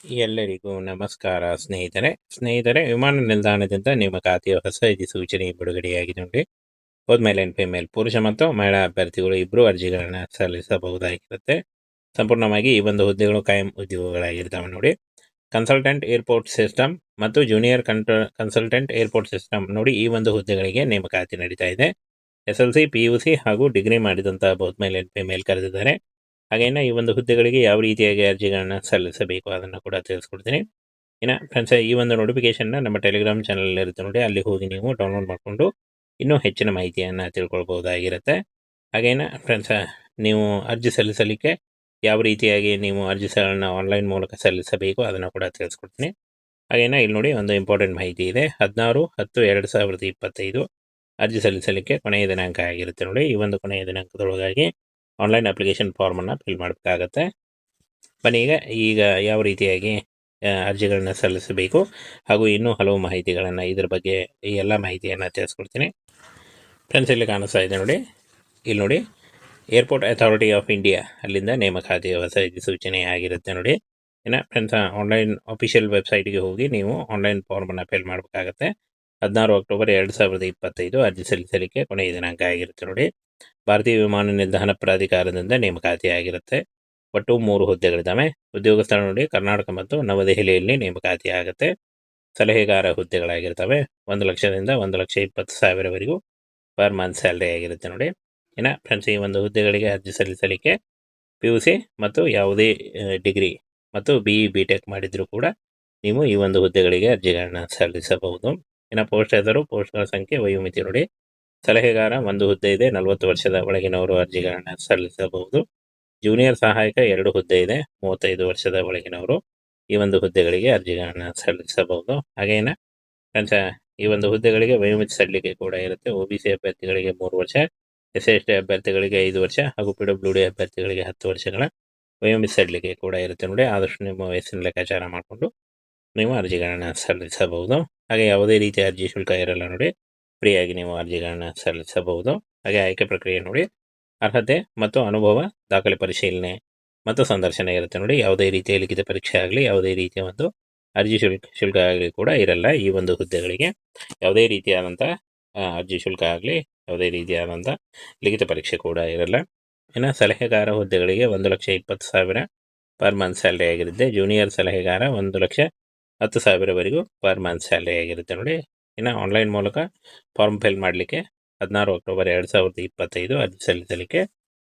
ಎಲ್ಲರಿಗೂ ನಮಸ್ಕಾರ ಸ್ನೇಹಿತರೆ ವಿಮಾನ ನಿಲ್ದಾಣದಿಂದ ನಿಮ್ಮ ಖಾತೆಯ ಹೊಸ ಅಧಿಸೂಚನೆ ಬಿಡುಗಡೆಯಾಗಿದೆ ನೋಡಿ. ಹೋದ ಮೇಲ್ ಅಂಡ್ ಫಿಮೇಲ್ ಪುರುಷ ಮತ್ತು ಮಹಿಳಾ ಅಭ್ಯರ್ಥಿಗಳು ಇಬ್ಬರು ಅರ್ಜಿಗಳನ್ನ ಸಲ್ಲಿಸಬಹುದಾಗಿರುತ್ತೆ. ಸಂಪೂರ್ಣವಾಗಿ ಈ ಒಂದು ಹುದ್ದೆಗಳು ಕಾಯಂ ಉದ್ಯೋಗಗಳಾಗಿರ್ತಾವೆ ನೋಡಿ. ಕನ್ಸಲ್ಟೆಂಟ್ ಏರ್ಪೋರ್ಟ್ ಸಿಸ್ಟಮ್ ಮತ್ತು ಜೂನಿಯರ್ ಕನ್ಸಲ್ಟೆಂಟ್ ಏರ್ಪೋರ್ಟ್ ಸಿಸ್ಟಮ್ ನೋಡಿ, ಈ ಒಂದು ಹುದ್ದೆಗಳಿಗೆ ನೇಮಕಾತಿ ನಡೀತಾ ಇದೆ. SLC PUC ಹಾಗೂ ಡಿಗ್ರಿ ಮಾಡಿದಂತಹ ಬೋತ್ ಮೇಲ್ ಅಂಡ್ ಫಿಮೇಲ್ ಕರೆದಿದ್ದಾರೆ. ಹಾಗೇನ ಈ ಒಂದು ಹುದ್ದೆಗಳಿಗೆ ಯಾವ ರೀತಿಯಾಗಿ ಅರ್ಜಿಗಳನ್ನ ಸಲ್ಲಿಸಬೇಕು ಅದನ್ನು ಕೂಡ ತಿಳಿಸ್ಕೊಡ್ತೀನಿ. ಇನ್ನು ಫ್ರೆಂಡ್ಸ್, ಈ ಒಂದು ನೋಟಿಫಿಕೇಶನ್ನ ನಮ್ಮ ಟೆಲಿಗ್ರಾಮ್ ಚಾನಲ್ ಇರುತ್ತೆ ನೋಡಿ, ಅಲ್ಲಿ ಹೋಗಿ ನೀವು ಡೌನ್ಲೋಡ್ ಮಾಡಿಕೊಂಡು ಇನ್ನೂ ಹೆಚ್ಚಿನ ಮಾಹಿತಿಯನ್ನು ತಿಳ್ಕೊಳ್ಬಹುದಾಗಿರುತ್ತೆ. ಹಾಗೇನ ಫ್ರೆಂಡ್ಸ್, ನೀವು ಅರ್ಜಿ ಸಲ್ಲಿಸಲಿಕ್ಕೆ ಯಾವ ರೀತಿಯಾಗಿ ನೀವು ಅರ್ಜಿಗಳನ್ನ ಆನ್ಲೈನ್ ಮೂಲಕ ಸಲ್ಲಿಸಬೇಕು ಅದನ್ನು ಕೂಡ ತಿಳಿಸ್ಕೊಡ್ತೀನಿ. ಹಾಗೇನ ಇಲ್ಲಿ ನೋಡಿ, ಒಂದು ಇಂಪಾರ್ಟೆಂಟ್ ಮಾಹಿತಿ ಇದೆ. 16/10/2025 ಅರ್ಜಿ ಸಲ್ಲಿಸಲಿಕ್ಕೆ ಕೊನೆಯ ದಿನಾಂಕ ಆಗಿರುತ್ತೆ ನೋಡಿ. ಈ ಒಂದು ಕೊನೆಯ ದಿನಾಂಕದೊಳಗಾಗಿ ಆನ್ಲೈನ್ ಅಪ್ಲಿಕೇಶನ್ ಫಾರ್ಮನ್ನು ಫಿಲ್ ಮಾಡಬೇಕಾಗತ್ತೆ. ಬನ್ನಿ ಈಗ ಯಾವ ರೀತಿಯಾಗಿ ಅರ್ಜಿಗಳನ್ನ ಸಲ್ಲಿಸಬೇಕು ಹಾಗೂ ಇನ್ನೂ ಹಲವು ಮಾಹಿತಿಗಳನ್ನು ಇದರ ಬಗ್ಗೆ ಈ ಎಲ್ಲ ಮಾಹಿತಿಯನ್ನು ತಿಳಿಸ್ಕೊಡ್ತೀನಿ. ಫ್ರೆಂಡ್ಸ್, ಇಲ್ಲಿ ಕಾಣಿಸ್ತಾ ಇದೆ ನೋಡಿ, ಇಲ್ಲಿ ನೋಡಿ, ಏರ್ಪೋರ್ಟ್ ಅಥಾರಿಟಿ ಆಫ್ ಇಂಡಿಯಾ ಅಲ್ಲಿಂದ ನೇಮಕಾತಿಯ ಹೊಸ ಸೂಚನೆ ಆಗಿರುತ್ತೆ ನೋಡಿ. ಇನ್ನು ಫ್ರೆಂಡ್ಸ್, ಆನ್ಲೈನ್ ಅಫಿಷಿಯಲ್ ವೆಬ್ಸೈಟ್ಗೆ ಹೋಗಿ ನೀವು ಆನ್ಲೈನ್ ಫಾರ್ಮನ್ನು ಫಿಲ್ ಮಾಡಬೇಕಾಗತ್ತೆ. 16 ಅಕ್ಟೋಬರ್ 2025 ಅರ್ಜಿ ಸಲ್ಲಿಸಲಿಕ್ಕೆ ಕೊನೆಯ ದಿನಾಂಕ ಆಗಿರುತ್ತೆ ನೋಡಿ. ಭಾರತೀಯ ವಿಮಾನ ನಿಲ್ದಾಣ ಪ್ರಾಧಿಕಾರದಿಂದ ನೇಮಕಾತಿ ಆಗಿರುತ್ತೆ. ಒಟ್ಟು 3 ಹುದ್ದೆಗಳಿದ್ದಾವೆ. ಉದ್ಯೋಗ ಸ್ಥಳ ನೋಡಿ, ಕರ್ನಾಟಕ ಮತ್ತು ನವದೆಹಲಿಯಲ್ಲಿ ನೇಮಕಾತಿ ಆಗುತ್ತೆ. ಸಲಹೆಗಾರ ಹುದ್ದೆಗಳಾಗಿರ್ತವೆ. 1 ಲಕ್ಷದಿಂದ 1,20,000ವರೆಗೂ ಪರ್ ಮಂತ್ ಸ್ಯಾಲ್ರಿ ಆಗಿರುತ್ತೆ ನೋಡಿ. ಇನ್ನು ಫ್ರೆಂಡ್ಸ್, ಈ ಒಂದು ಹುದ್ದೆಗಳಿಗೆ ಅರ್ಜಿ ಸಲ್ಲಿಸಲಿಕ್ಕೆ PUC ಮತ್ತು ಯಾವುದೇ ಡಿಗ್ರಿ ಮತ್ತು BE BTech ಮಾಡಿದರೂ ಕೂಡ ನೀವು ಈ ಒಂದು ಹುದ್ದೆಗಳಿಗೆ ಅರ್ಜಿಗಳನ್ನ ಸಲ್ಲಿಸಬಹುದು. ಇನ್ನು ಪೋಸ್ಟ್ ಹೆಸರು, ಪೋಸ್ಟ್ಗಳ ಸಂಖ್ಯೆ, ವಯೋಮಿತಿ ನೋಡಿ. ಸಲಹೆಗಾರ 1 ಹುದ್ದೆ ಇದೆ, 40 ವರ್ಷದ ಒಳಗಿನವರು ಅರ್ಜಿಗಳನ್ನು ಸಲ್ಲಿಸಬಹುದು. ಜೂನಿಯರ್ ಸಹಾಯಕ 2 ಹುದ್ದೆ ಇದೆ, 35 ವರ್ಷದ ಒಳಗಿನವರು ಈ ಒಂದು ಹುದ್ದೆಗಳಿಗೆ ಅರ್ಜಿಗಳನ್ನು ಸಲ್ಲಿಸಬಹುದು. ಹಾಗೇನ ಫ್ರೆಂಡ್ಸ್, ಈ ಒಂದು ಹುದ್ದೆಗಳಿಗೆ ವಯೋಮಿತಿ ಸಡಿಲಿಕೆ ಕೂಡ ಇರುತ್ತೆ. OBC ಅಭ್ಯರ್ಥಿಗಳಿಗೆ 3 ವರ್ಷ, SC/ST ಅಭ್ಯರ್ಥಿಗಳಿಗೆ 5 ವರ್ಷ ಹಾಗೂ PWD ಅಭ್ಯರ್ಥಿಗಳಿಗೆ 10 ವರ್ಷಗಳ ವಯೋಮಿತಿ ಸಡಿಲಿಕೆ ಕೂಡ ಇರುತ್ತೆ ನೋಡಿ. ಆದಷ್ಟು ನಿಮ್ಮ ವಯಸ್ಸಿನ ಲೆಕ್ಕಾಚಾರ ಮಾಡಿಕೊಂಡು ನೀವು ಅರ್ಜಿಗಳನ್ನು ಸಲ್ಲಿಸಬಹುದು. ಹಾಗೆ ಯಾವುದೇ ರೀತಿಯ ಅರ್ಜಿ ಶುಲ್ಕ ಇರಲ್ಲ ನೋಡಿ, ಫ್ರೀಯಾಗಿ ನೀವು ಅರ್ಜಿಗಳನ್ನ ಸಲ್ಲಿಸಬಹುದು. ಹಾಗೆ ಆಯ್ಕೆ ಪ್ರಕ್ರಿಯೆ ನೋಡಿ, ಅರ್ಹತೆ ಮತ್ತು ಅನುಭವ, ದಾಖಲೆ ಪರಿಶೀಲನೆ ಮತ್ತು ಸಂದರ್ಶನ ಇರುತ್ತೆ ನೋಡಿ. ಯಾವುದೇ ರೀತಿಯ ಲಿಖಿತ ಪರೀಕ್ಷೆ ಆಗಲಿ, ಯಾವುದೇ ರೀತಿಯ ಒಂದು ಅರ್ಜಿ ಶುಲ್ಕ ಆಗಲಿ ಕೂಡ ಇರಲ್ಲ. ಈ ಒಂದು ಹುದ್ದೆಗಳಿಗೆ ಯಾವುದೇ ರೀತಿಯಾದಂಥ ಅರ್ಜಿ ಶುಲ್ಕ ಆಗಲಿ, ಯಾವುದೇ ರೀತಿಯಾದಂಥ ಲಿಖಿತ ಪರೀಕ್ಷೆ ಕೂಡ ಇರಲ್ಲ. ಇನ್ನು ಸಲಹೆಗಾರ ಹುದ್ದೆಗಳಿಗೆ 1,20,000 ಪರ್ ಮಂತ್ ಸ್ಯಾಲ್ರಿ ಆಗಿರುತ್ತೆ. ಜೂನಿಯರ್ ಸಲಹೆಗಾರ 1,10,000ವರೆಗೂ ಪರ್ ಮಂತ್ ಸ್ಯಾಲ್ರಿ ಆಗಿರುತ್ತೆ ನೋಡಿ. ಇನ್ನು ಆನ್ಲೈನ್ ಮೂಲಕ ಫಾರ್ಮ್ ಫಿಲ್ ಮಾಡಲಿಕ್ಕೆ 16 ಅಕ್ಟೋಬರ್ 2025 ಅರ್ಜಿ ಸಲ್ಲಿಸಲಿಕ್ಕೆ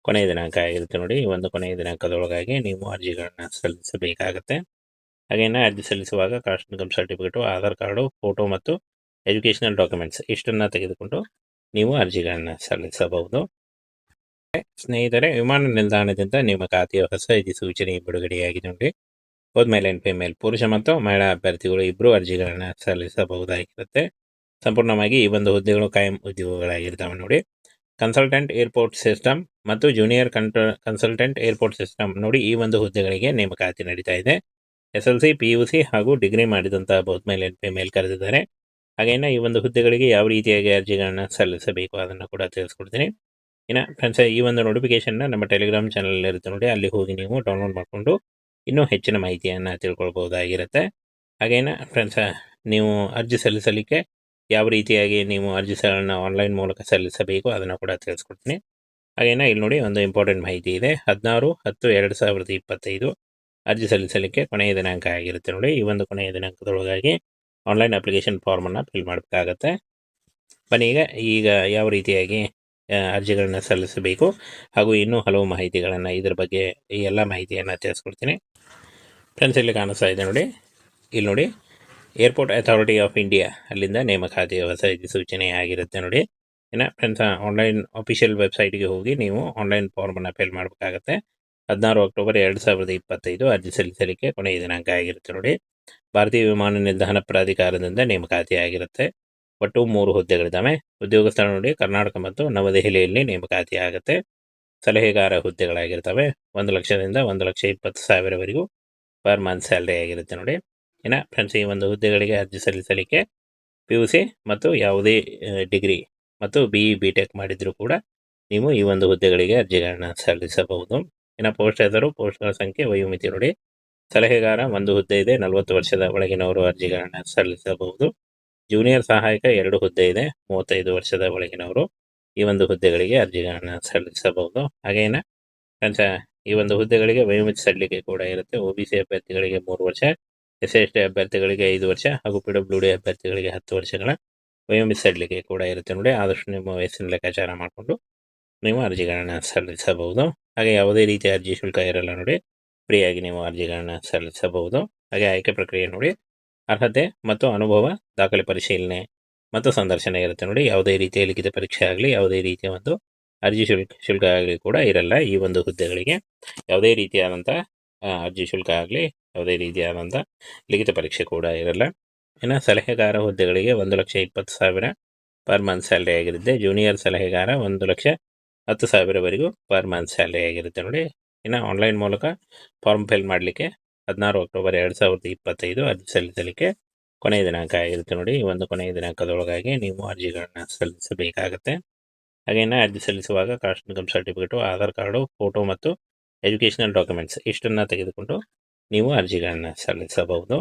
ಕೊನೆಯ ದಿನಾಂಕ ಆಗಿರುತ್ತೆ ನೋಡಿ. ಈ ಒಂದು ಕೊನೆಯ ದಿನಾಂಕದೊಳಗಾಗಿ ನೀವು ಅರ್ಜಿಗಳನ್ನು ಸಲ್ಲಿಸಬೇಕಾಗತ್ತೆ. ಹಾಗೇನೆ ಅರ್ಜಿ ಸಲ್ಲಿಸುವಾಗ caste income certificate, Aadhaar card, photo ಮತ್ತು ಎಜುಕೇಷನಲ್ ಡಾಕ್ಯುಮೆಂಟ್ಸ್ ಇಷ್ಟನ್ನು ತೆಗೆದುಕೊಂಡು ನೀವು ಅರ್ಜಿಗಳನ್ನು ಸಲ್ಲಿಸಬಹುದು. ಸ್ನೇಹಿತರೆ, ವಿಮಾನ ನಿಲ್ದಾಣದಿಂದ ನಿಮ್ಮ ಖಾತೆಯ ಹೊಸ ಅಧಿಸೂಚನೆ ಬಿಡುಗಡೆಯಾಗಿದೆ ನೋಡಿ. ಹೋದ ಮೇಲ್ ಅಂಡ್ ಫಿಮೇಲ್ ಪುರುಷ ಮತ್ತು ಮಹಿಳಾ ಅಭ್ಯರ್ಥಿಗಳು ಇಬ್ಬರು ಅರ್ಜಿಗಳನ್ನು ಸಲ್ಲಿಸಬಹುದಾಗಿರುತ್ತೆ. ಸಂಪೂರ್ಣವಾಗಿ ಈ ಒಂದು ಹುದ್ದೆಗಳು ಕಾಯಂ ಉದ್ಯೋಗಗಳಾಗಿರ್ತಾವೆ ನೋಡಿ. ಕನ್ಸಲ್ಟೆಂಟ್ ಏರ್ಪೋರ್ಟ್ ಸಿಸ್ಟಮ್ ಮತ್ತು ಜೂನಿಯರ್ ಕನ್ಸಲ್ಟೆಂಟ್ ಏರ್ಪೋರ್ಟ್ ಸಿಸ್ಟಮ್ ನೋಡಿ, ಈ ಒಂದು ಹುದ್ದೆಗಳಿಗೆ ನೇಮಕಾತಿ ನಡೀತಾ ಇದೆ. SLC PUC ಹಾಗೂ ಡಿಗ್ರಿ ಮಾಡಿದಂತಹ ಬೋತ್ ಮೇಲ್ ಅಂಡ್ ಫಿಮೇಲ್ ಕರೆದಿದ್ದಾರೆ. ಹಾಗೇನ ಈ ಒಂದು ಹುದ್ದೆಗಳಿಗೆ ಯಾವ ರೀತಿಯಾಗಿ ಅರ್ಜಿಗಳನ್ನ ಸಲ್ಲಿಸಬೇಕು ಅದನ್ನು ಕೂಡ ತಿಳಿಸ್ಕೊಡ್ತೀನಿ. ಇನ್ನು ಫ್ರೆಂಡ್ಸ್, ಈ ಒಂದು ನೋಟಿಫಿಕೇಶನ್ನ ನಮ್ಮ ಟೆಲಿಗ್ರಾಮ್ ಚಾನಲ್ ಇರುತ್ತೆ ನೋಡಿ, ಅಲ್ಲಿ ಹೋಗಿ ನೀವು ಡೌನ್ಲೋಡ್ ಮಾಡಿಕೊಂಡು ಇನ್ನೂ ಹೆಚ್ಚಿನ ಮಾಹಿತಿಯನ್ನು ತಿಳ್ಕೊಳ್ಬಹುದಾಗಿರುತ್ತೆ. ಹಾಗೇನ ಫ್ರೆಂಡ್ಸ್, ನೀವು ಅರ್ಜಿ ಸಲ್ಲಿಸಲಿಕ್ಕೆ ಯಾವ ರೀತಿಯಾಗಿ ನೀವು ಅರ್ಜಿಗಳನ್ನ ಆನ್ಲೈನ್ ಮೂಲಕ ಸಲ್ಲಿಸಬೇಕು ಅದನ್ನು ಕೂಡ ತಿಳಿಸ್ಕೊಡ್ತೀನಿ. ಹಾಗೇನ ಇಲ್ಲಿ ನೋಡಿ, ಒಂದು ಇಂಪಾರ್ಟೆಂಟ್ ಮಾಹಿತಿ ಇದೆ. 16/10/2025 ಅರ್ಜಿ ಸಲ್ಲಿಸಲಿಕ್ಕೆ ಕೊನೆಯ ದಿನಾಂಕ ಆಗಿರುತ್ತೆ ನೋಡಿ. ಈ ಒಂದು ಕೊನೆಯ ದಿನಾಂಕದೊಳಗಾಗಿ ಆನ್ಲೈನ್ ಅಪ್ಲಿಕೇಶನ್ ಫಾರ್ಮನ್ನು ಫಿಲ್ ಮಾಡಬೇಕಾಗತ್ತೆ. ಬನ್ನಿ ಈಗ ಯಾವ ರೀತಿಯಾಗಿ ಅರ್ಜಿಗಳನ್ನ ಸಲ್ಲಿಸಬೇಕು ಹಾಗೂ ಇನ್ನೂ ಹಲವು ಮಾಹಿತಿಗಳನ್ನು ಇದರ ಬಗ್ಗೆ ಈ ಎಲ್ಲ ಮಾಹಿತಿಯನ್ನು ತಿಳಿಸ್ಕೊಡ್ತೀನಿ. ಫ್ರೆಂಡ್ಸ್, ಇಲ್ಲಿ ಕಾಣಿಸ್ತಾ ಇದೆ ನೋಡಿ, ಇಲ್ಲಿ ನೋಡಿ, ಏರ್ಪೋರ್ಟ್ ಅಥಾರಿಟಿ ಆಫ್ ಇಂಡಿಯಾ ಅಲ್ಲಿಂದ ನೇಮಕಾತಿಯ ಹೊಸ ಸೂಚನೆ ಆಗಿರುತ್ತೆ ನೋಡಿ. ಇನ್ನು ಫ್ರೆಂಡ್ಸ್, ಆನ್ಲೈನ್ ಅಫಿಷಿಯಲ್ ವೆಬ್ಸೈಟ್ಗೆ ಹೋಗಿ ನೀವು ಆನ್ಲೈನ್ ಫಾರ್ಮನ್ನು ಫಿಲ್ ಮಾಡಬೇಕಾಗತ್ತೆ. 16 ಅಕ್ಟೋಬರ್ 2025 ಅರ್ಜಿ ಸಲ್ಲಿಸಲಿಕ್ಕೆ ಕೊನೆಯ ದಿನಾಂಕ ಆಗಿರುತ್ತೆ ನೋಡಿ. ಭಾರತೀಯ ವಿಮಾನ ನಿಲ್ದಾಣ ಪ್ರಾಧಿಕಾರದಿಂದ ನೇಮಕಾತಿ ಆಗಿರುತ್ತೆ. ಒಟ್ಟು 3 ಹುದ್ದೆಗಳಿದ್ದಾವೆ. ಉದ್ಯೋಗ ಸ್ಥಳ ನೋಡಿ, ಕರ್ನಾಟಕ ಮತ್ತು ನವದೆಹಲಿಯಲ್ಲಿ ನೇಮಕಾತಿ ಆಗುತ್ತೆ. ಸಲಹೆಗಾರ ಹುದ್ದೆಗಳಾಗಿರ್ತವೆ. 1 ಲಕ್ಷದಿಂದ 1,20,000ವರೆಗೂ ಪರ್ ಮಂತ್ ಸ್ಯಾಲ್ರಿ ಆಗಿರುತ್ತೆ ನೋಡಿ. ಇನ್ನು ಫ್ರೆಂಡ್ಸ್, ಈ ಒಂದು ಹುದ್ದೆಗಳಿಗೆ ಅರ್ಜಿ ಸಲ್ಲಿಸಲಿಕ್ಕೆ PUC ಮತ್ತು ಯಾವುದೇ ಡಿಗ್ರಿ ಮತ್ತು BE BTech ಮಾಡಿದರೂ ಕೂಡ ನೀವು ಈ ಒಂದು ಹುದ್ದೆಗಳಿಗೆ ಅರ್ಜಿಗಳನ್ನ ಸಲ್ಲಿಸಬಹುದು. ಇನ್ನು ಪೋಸ್ಟ್ ಹೆಸರು, ಪೋಸ್ಟ್ಗಳ ಸಂಖ್ಯೆ, ವಯೋಮಿತಿ ನೋಡಿ. ಸಲಹೆಗಾರ ಒಂದು ಹುದ್ದೆ ಇದೆ, 40 ವರ್ಷದ ಒಳಗಿನವರು ಅರ್ಜಿಗಳನ್ನು ಸಲ್ಲಿಸಬಹುದು. ಜೂನಿಯರ್ ಸಹಾಯಕ 2 ಹುದ್ದೆ ಇದೆ, 35 ವರ್ಷದ ಒಳಗಿನವರು ಈ ಒಂದು ಹುದ್ದೆಗಳಿಗೆ ಅರ್ಜಿಗಳನ್ನು ಸಲ್ಲಿಸಬಹುದು. ಹಾಗೇನ ಈ ಒಂದು ಹುದ್ದೆಗಳಿಗೆ ವಯೋಮಿತಿ ಸಡಿಲಿಕೆ ಕೂಡ ಇರುತ್ತೆ. OBC ಅಭ್ಯರ್ಥಿಗಳಿಗೆ 3 ವರ್ಷ, SC/ST ಅಭ್ಯರ್ಥಿಗಳಿಗೆ 5 ವರ್ಷ ಹಾಗೂ PWD ಅಭ್ಯರ್ಥಿಗಳಿಗೆ 10 ವರ್ಷಗಳ ವಯೋಮಿತಿ ಸಡಿಲಿಕೆ ಕೂಡ ಇರುತ್ತೆ ನೋಡಿ. ಆದಷ್ಟು ನಿಮ್ಮ ವಯಸ್ಸಿನ ಲೆಕ್ಕಾಚಾರ ಮಾಡಿಕೊಂಡು ನೀವು ಅರ್ಜಿಗಳನ್ನು ಸಲ್ಲಿಸಬಹುದು. ಹಾಗೆ ಯಾವುದೇ ರೀತಿಯ ಅರ್ಜಿ ಶುಲ್ಕ ಇರಲ್ಲ ನೋಡಿ, ಫ್ರೀಯಾಗಿ ನೀವು ಅರ್ಜಿಗಳನ್ನು ಸಲ್ಲಿಸಬಹುದು. ಹಾಗೆ ಆಯ್ಕೆ ಪ್ರಕ್ರಿಯೆ ನೋಡಿ, ಅರ್ಹತೆ ಮತ್ತು ಅನುಭವ, ದಾಖಲೆ ಪರಿಶೀಲನೆ ಮತ್ತು ಸಂದರ್ಶನ ಇರುತ್ತೆ ನೋಡಿ. ಯಾವುದೇ ರೀತಿಯ ಲಿಖಿತ ಪರೀಕ್ಷೆ ಆಗಲಿ, ಯಾವುದೇ ರೀತಿಯ ಒಂದು ಅರ್ಜಿ ಶುಲ್ಕ ಆಗಲಿ ಕೂಡ ಇರಲ್ಲ. ಈ ಒಂದು ಹುದ್ದೆಗಳಿಗೆ ಯಾವುದೇ ರೀತಿಯಾದಂಥ ಅರ್ಜಿ ಶುಲ್ಕ ಆಗಲಿ, ಯಾವುದೇ ರೀತಿಯಾದಂಥ ಲಿಖಿತ ಪರೀಕ್ಷೆ ಕೂಡ ಇರಲ್ಲ. ಇನ್ನು ಸಲಹೆಗಾರ ಹುದ್ದೆಗಳಿಗೆ 1,20,000 ಪರ್ ಮಂತ್ ಸ್ಯಾಲ್ರಿ ಆಗಿರುತ್ತೆ. ಜೂನಿಯರ್ ಸಲಹೆಗಾರ 1,10,000ವರೆಗೂ ಪರ್ ಮಂತ್ ಸ್ಯಾಲ್ರಿ ಆಗಿರುತ್ತೆ ನೋಡಿ. ಇನ್ನು ಆನ್ಲೈನ್ ಮೂಲಕ ಫಾರ್ಮ್ ಫಿಲ್ ಮಾಡಲಿಕ್ಕೆ 16 ಅಕ್ಟೋಬರ್ 2025 ಅರ್ಜಿ ಸಲ್ಲಿಸಲಿಕ್ಕೆ ಕೊನೆಯ ದಿನಾಂಕ ಆಗಿರುತ್ತೆ ನೋಡಿ. ಈ ಒಂದು ಕೊನೆಯ ದಿನಾಂಕದೊಳಗಾಗಿ ನೀವು ಅರ್ಜಿಗಳನ್ನು ಸಲ್ಲಿಸಬೇಕಾಗತ್ತೆ. ಹಾಗೇನೆ ಅರ್ಜಿ ಸಲ್ಲಿಸುವಾಗ caste income certificate, Aadhaar card, photo ಮತ್ತು ಎಜುಕೇಷನಲ್ ಡಾಕ್ಯುಮೆಂಟ್ಸ್ ಇಷ್ಟನ್ನು ತೆಗೆದುಕೊಂಡು ನೀವು ಅರ್ಜಿಗಳನ್ನು ಸಲ್ಲಿಸಬಹುದು.